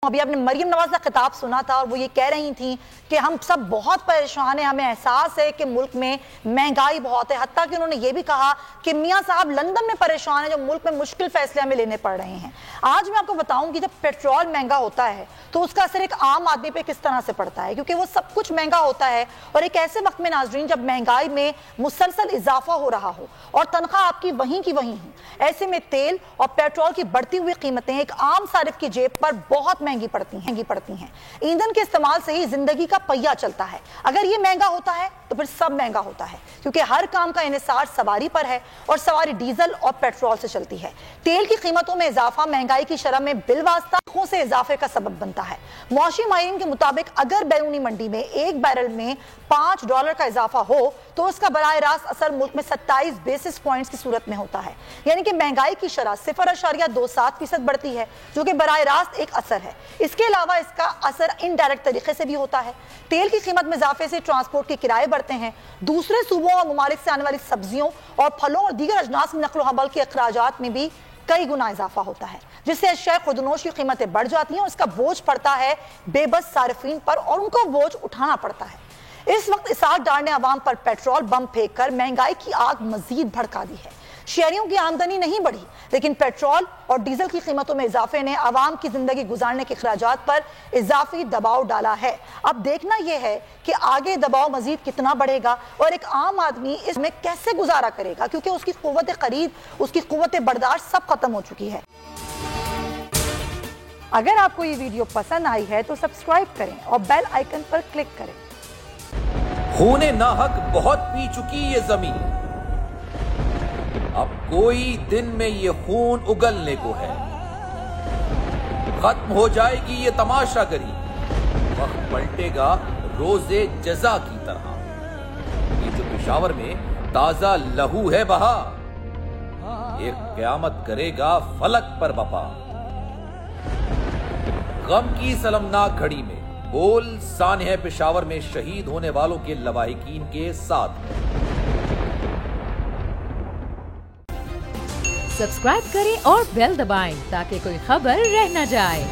अभी आपने मरियम नवाज का खिताब सुना था और वो ये कह रही थी कि हम सब बहुत परेशान हैं, हमें एहसास है कि मुल्क में महंगाई बहुत है। हत्ता कि उन्होंने ये भी कहा कि मियां साहब लंदन में परेशान है, जो मुल्क में मुश्किल फैसले हमें लेने पड़ रहे हैं। आज मैं आपको बताऊंगी जब पेट्रोल महंगा होता है तो उसका असर एक आम आदमी पे किस तरह से पड़ता है, क्योंकि वो सब कुछ महंगा होता है और एक ऐसे वक्त में नाजरीन जब महंगाई में मुसलसल इजाफा हो रहा हो और तनख्वाह आपकी वहीं की वहीं हो, ऐसे में तेल और पेट्रोल की बढ़ती हुई कीमतें एक आम सारिफ की जेब पर बहुत महंगी पड़ती हैं। ईंधन के इस्तेमाल से ही जिंदगी का पहिया चलता है। अगर ये महंगा होता है तो फिर सब महंगा होता है, क्योंकि हर काम का इन्हिसार सवारी पर है और सवारी डीजल और पेट्रोल से चलती है। तेल की कीमतों में इजाफा महंगाई की शरह में बिलवास्ता से इजाफे का सबब बनता है। मुआशी माहिरीन के मुताबिक अगर बैरूनी मंडी में एक बैरल में $5 का इजाफा हो तो उसका बराह रास्त असर मुल्क में 27 बेसिस पॉइंट्स की सूरत में होता है, यानी कि महंगाई की शरह 0.27% बढ़ती है, जो कि बराह रास्त एक असर है। इसके अलावा इसका असर इनडायरेक्ट तरीके से भी होता है। तेल की कीमत में इजाफे से ट्रांसपोर्ट के किराए बढ़ते हैं। दूसरे सूबों और ममालिक से आने वाली सब्जियों और फलों और दीगर अजनास में नकलो हमल के अखराजात में भी कई गुना इजाफा होता है, जिससे अशिया खुदनोश की कीमतें बढ़ जाती हैं और इसका बोझ पड़ता है बेबस सारिफीन पर और उनको बोझ उठाना पड़ता है। इस वक्त इसाक डार ने अवाम पर पेट्रोल बम फेंक कर महंगाई की आग मजीद भड़का दी है। शहरियों की आमदनी नहीं बढ़ी, लेकिन पेट्रोल और डीजल की कीमतों में इजाफे ने आवाम की जिंदगी गुजारने के अखराजात पर इजाफी दबाव डाला है। अब देखना यह है कि आगे दबाव मजीद कितना बढ़ेगा और एक आम आदमी इसमें कैसे गुजारा करेगा, क्योंकि उसकी कुव्वत खरीद, उसकी कुव्वत बर्दाश्त सब खत्म हो चुकी है। अगर आपको ये वीडियो पसंद आई है तो सब्सक्राइब करें और बेल आइकन पर क्लिक करें। खूने नाहक बहुत पी चुकी ये जमीन, अब कोई दिन में ये खून उगलने को है। खत्म हो जाएगी ये तमाशागरी, वक्त पलटेगा रोजे जजा की तरह। ये जो पेशावर में ताजा लहू है बहा, एक क़यामत करेगा फलक पर बपा। गम की सलमनाक घड़ी में बोल सानह पेशावर में शहीद होने वालों के लवाहिकीन के साथ। सब्सक्राइब करें और बेल दबाएं ताकि कोई खबर रह न जाए।